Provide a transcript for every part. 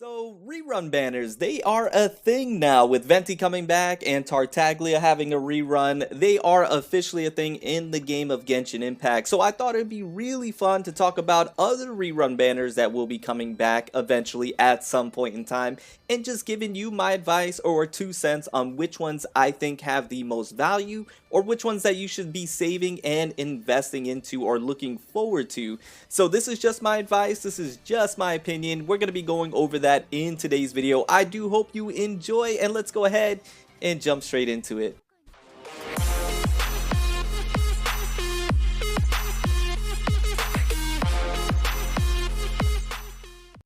So, rerun banners, they are a thing now. With Venti coming back and Tartaglia having a rerun, they are officially a thing in the game of Genshin Impact. So I thought it'd be really fun to talk about other rerun banners that will be coming back eventually at some point in time, and just giving you my advice or 2 cents on which ones I think have the most value, or which ones that you should be saving and investing into or looking forward to. So this is just my advice, this is just my opinion. We're going to be going over that in today's video. I do hope you enjoy, and let's go ahead and jump straight into it.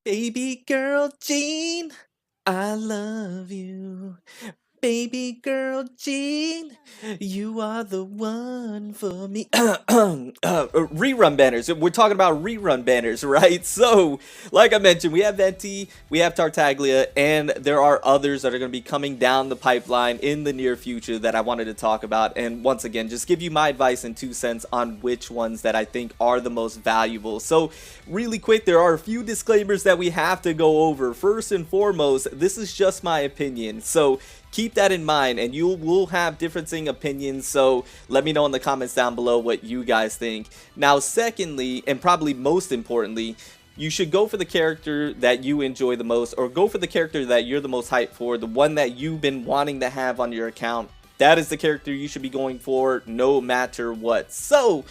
Baby girl Jean, I love you. Baby girl Jean, you are the one for me. Rerun banners. We're talking about rerun banners, right? So, like I mentioned, we have Venti, we have Tartaglia, and there are others that are going to be coming down the pipeline in the near future that I wanted to talk about. And once again, just give you my advice and 2 cents on which ones that I think are the most valuable. So, really quick, there are a few disclaimers that we have to go over. First and foremost, this is just my opinion. So, keep that in mind, and you will have differing opinions, so let me know in the comments down below what you guys think. Now, secondly, and probably most importantly, you should go for the character that you enjoy the most, or go for the character that you're the most hyped for, the one that you've been wanting to have on your account. That is the character you should be going for no matter what. So,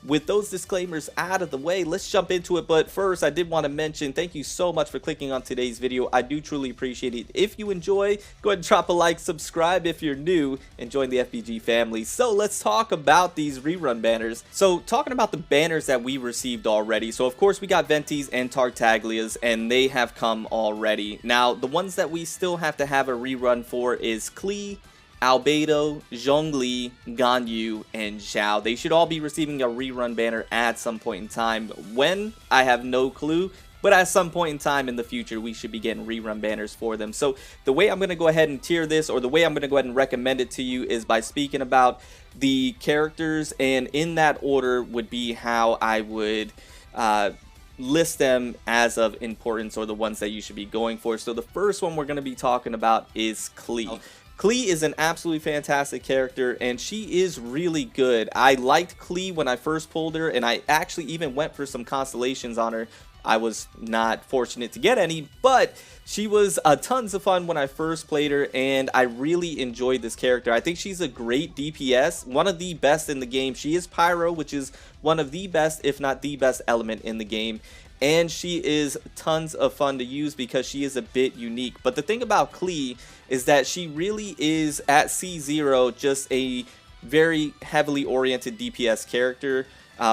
with those disclaimers out of the way, let's jump into it. But first, I did want to mention, thank you so much for clicking on today's video. I do truly appreciate it. If you enjoy, go ahead and drop a like, subscribe if you're new, and join the FBG family. So let's talk about these rerun banners. So talking about the banners that we received already. So of course we got Venti's and Tartaglia's, and they have come already. Now the ones that we still have to have a rerun for is Klee, Albedo, Zhongli, Ganyu, and Xiao. They should all be receiving a rerun banner at some point in time. When? I have no clue. But at some point in time in the future, we should be getting rerun banners for them. So the way I'm going to go ahead and tier this, or the way I'm going to go ahead and recommend it to you, is by speaking about the characters, and in that order would be how I would list them as of importance, or the ones that you should be going for. So the first one we're going to be talking about is Klee. Klee is an absolutely fantastic character, and she is really good. I liked Klee when I first pulled her, and I actually even went for some constellations on her. I was not fortunate to get any, but she was tons of fun when I first played her, and I really enjoyed this character. I think she's a great DPS, one of the best in the game. She is Pyro, which is one of the best, if not the best element in the game. And she is tons of fun to use because she is a bit unique. But the thing about Klee is that she really is, at C0, just a very heavily oriented DPS character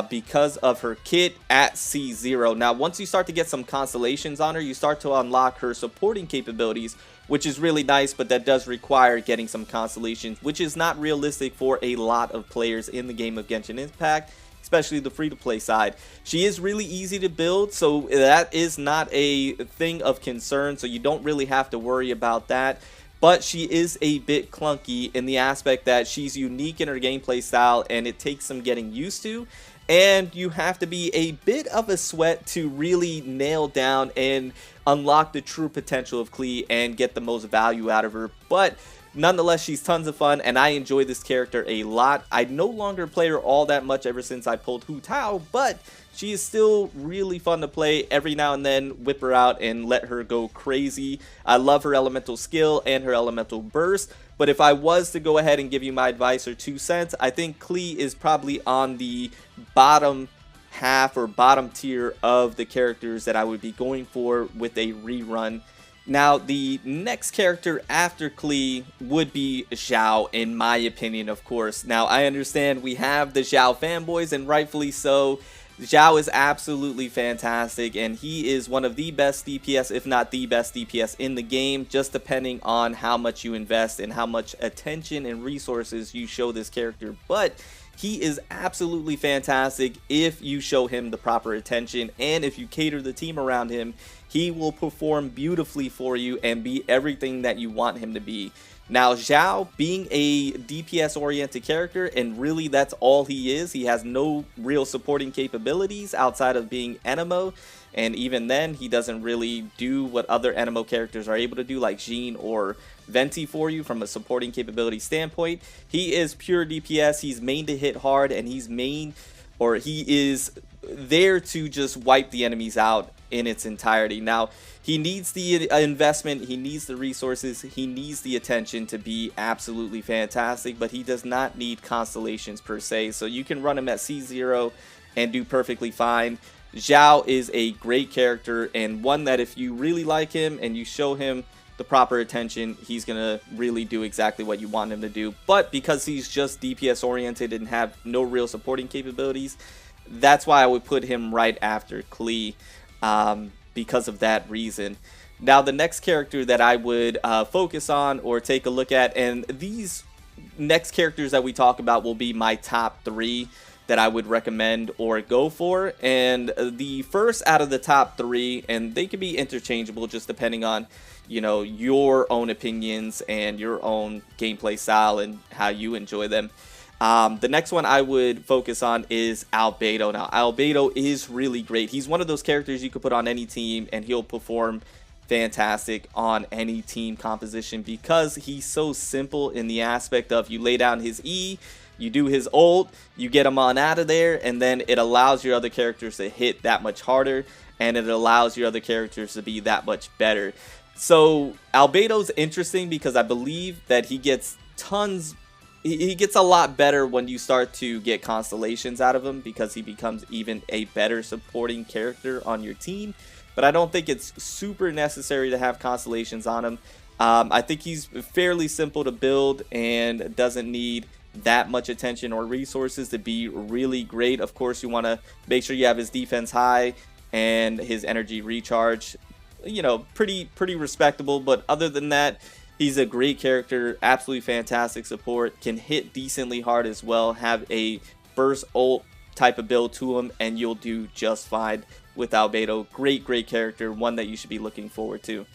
because of her kit at C0. Now, once you start to get some constellations on her, you start to unlock her supporting capabilities, which is really nice, but that does require getting some constellations, which is not realistic for a lot of players in the game of Genshin Impact, especially the free-to-play side. She is really easy to build, so that is not a thing of concern, so you don't really have to worry about that. But she is a bit clunky in the aspect that she's unique in her gameplay style, and it takes some getting used to. And you have to be a bit of a sweat to really nail down and unlock the true potential of Klee and get the most value out of her. But nonetheless, she's tons of fun, and I enjoy this character a lot. I no longer play her all that much ever since I pulled Hu Tao, but she is still really fun to play. Every now and then, whip her out and let her go crazy. I love her elemental skill and her elemental burst, but if I was to go ahead and give you my advice or 2 cents, I think Klee is probably on the bottom half or bottom tier of the characters that I would be going for with a rerun. Now, the next character after Klee would be Xiao, in my opinion, of course. Now, I understand we have the Xiao fanboys, and rightfully so. Xiao is absolutely fantastic, and he is one of the best DPS, if not the best DPS in the game, just depending on how much you invest and how much attention and resources you show this character. But he is absolutely fantastic if you show him the proper attention, and if you cater the team around him, he will perform beautifully for you and be everything that you want him to be. Now, Xiao, being a DPS-oriented character, and really that's all he is, he has no real supporting capabilities outside of being Enemo. and even then he doesn't really do what other NMO characters are able to do, like Jean or Venti for you from a supporting capability standpoint. He is pure DPS. He's main to hit hard, and he is there to just wipe the enemies out in its entirety. Now, he needs the investment, he needs the resources, he needs the attention to be absolutely fantastic, but he does not need constellations per se. So you can run him at C0 and do perfectly fine. Xiao is a great character, and one that if you really like him and you show him the proper attention, he's gonna really do exactly what you want him to do. But because he's just DPS oriented and have no real supporting capabilities, that's why I would put him right after Klee, because of that reason. Now, the next character that I would focus on or take a look at, and these next characters that we talk about will be my top 3 that I would recommend or go for. And the first out of the top 3, and they can be interchangeable just depending on, you know, your own opinions and your own gameplay style and how you enjoy them. The next one I would focus on is Albedo. Now, Albedo is really great. He's one of those characters you could put on any team and he'll perform fantastic on any team composition because he's so simple in the aspect of you lay down his E, you do his ult, you get him on out of there, and then it allows your other characters to hit that much harder, and it allows your other characters to be that much better. So Albedo's interesting because I believe that he gets a lot better when you start to get constellations out of him because he becomes even a better supporting character on your team. But I don't think it's super necessary to have constellations on him. I think he's fairly simple to build and doesn't need that much attention or resources to be really great. Of course, you want to make sure you have his defense high and his energy recharge, you know, pretty respectable. But other than that, he's a great character, absolutely fantastic support, can hit decently hard as well, have a burst ult type of build to him, and you'll do just fine with Albedo. Great character, one that you should be looking forward to.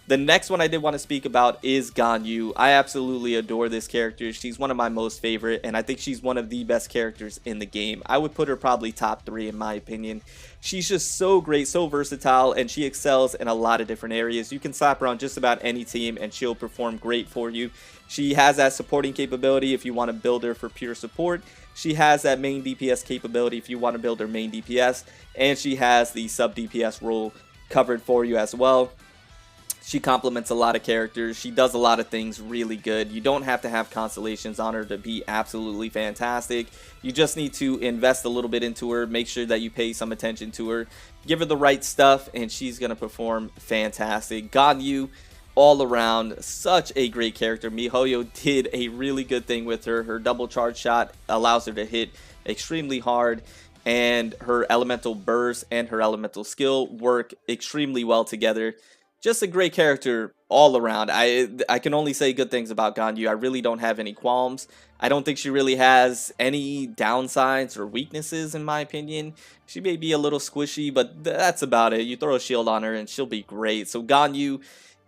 The next one I did want to speak about is Ganyu. I absolutely adore this character. She's one of my most favorite, and I think she's one of the best characters in the game. I would put her probably top 3 in my opinion. She's just so great, so versatile, and she excels in a lot of different areas. You can slap her on just about any team, and she'll perform great for you. She has that supporting capability if you want to build her for pure support. She has that main DPS capability if you want to build her main DPS, and she has the sub DPS role covered for you as well. She complements a lot of characters. She does a lot of things really good. You don't have to have constellations on her to be absolutely fantastic. You just need to invest a little bit into her. Make sure that you pay some attention to her. Give her the right stuff, and she's going to perform fantastic. Ganyu, all around, such a great character. MiHoYo did a really good thing with her. Her double charge shot allows her to hit extremely hard, and her elemental burst and her elemental skill work extremely well together. Just a great character all around. I can only say good things about Ganyu. I really don't have any qualms. I don't think she really has any downsides or weaknesses in my opinion. She may be a little squishy, but that's about it. You throw a shield on her and she'll be great. So Ganyu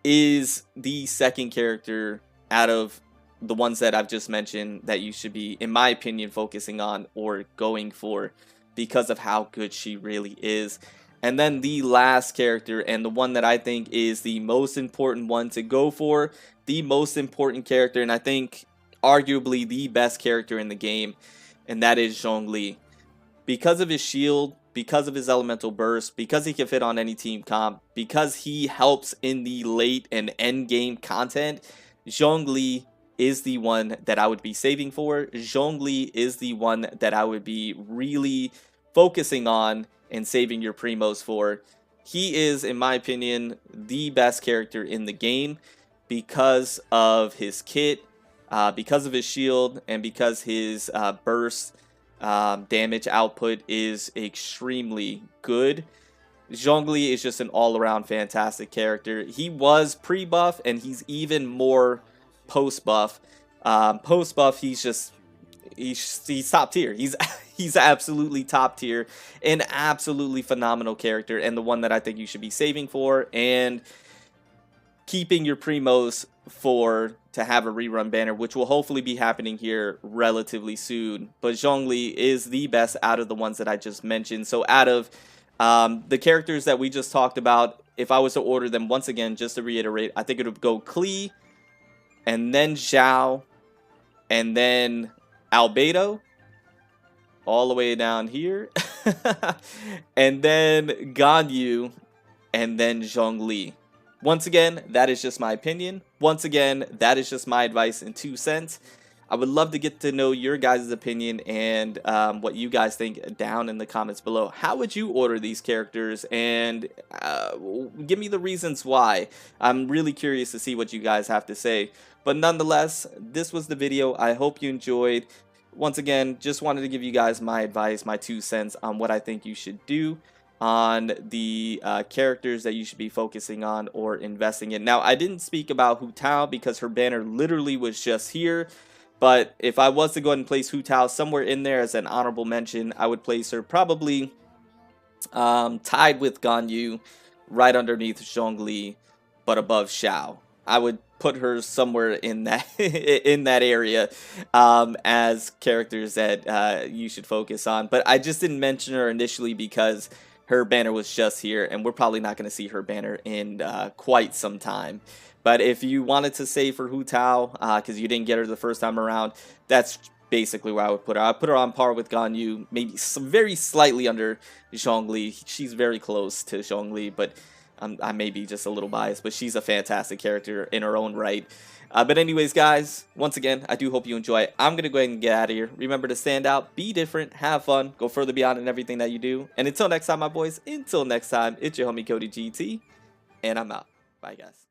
is the second character out of the ones that I've just mentioned that you should be, in my opinion, focusing on or going for because of how good she really is. And then the last character, and the one that I think is the most important one to go for, the most important character, and I think arguably the best character in the game, and that is Zhongli. Because of his shield, because of his elemental burst, because he can fit on any team comp, because he helps in the late and end game content, Zhongli is the one that I would be saving for. Zhongli is the one that I would be really focusing on and saving your primos for. He is, in my opinion, the best character in the game because of his kit, because of his shield, and because his burst damage output is extremely good. Zhongli is just an all-around fantastic character. He was pre-buff, and he's even more post-buff. Post-buff, he's top tier. He's absolutely top tier, an absolutely phenomenal character, and the one that I think you should be saving for and keeping your primos for to have a rerun banner, which will hopefully be happening here relatively soon. But Zhongli is the best out of the ones that I just mentioned. So out of The characters that we just talked about, if I was to order them once again, just to reiterate, I think it would go Klee, and then Xiao, and then Albedo, all the way down here, and then Ganyu, and then Zhongli. Once again, that is just my opinion. Once again, that is just my advice in 2 cents. I would love to get to know your guys' opinion and what you guys think down in the comments below. How would you order these characters? And give me the reasons why. I'm really curious to see what you guys have to say. But nonetheless, this was the video. I hope you enjoyed. Once again, just wanted to give you guys my advice, my 2 cents on what I think you should do on the characters that you should be focusing on or investing in. Now, I didn't speak about Hu Tao because her banner literally was just here. But if I was to go ahead and place Hu Tao somewhere in there as an honorable mention, I would place her probably tied with Ganyu, right underneath Zhongli, but above Xiao. I would put her somewhere in that in that area as characters that you should focus on. But I just didn't mention her initially because her banner was just here, and we're probably not going to see her banner in quite some time. But if you wanted to save for Hu Tao, because you didn't get her the first time around, that's basically where I would put her. I would put her on par with Ganyu, maybe very slightly under Zhongli. She's very close to Zhongli, but I may be just a little biased, but she's a fantastic character in her own right. But anyways, guys, once again, I do hope you enjoy. I'm going to go ahead and get out of here. Remember to stand out, be different, have fun, go further beyond in everything that you do. And until next time, my boys, until next time, it's your homie Cody GT, and I'm out. Bye, guys.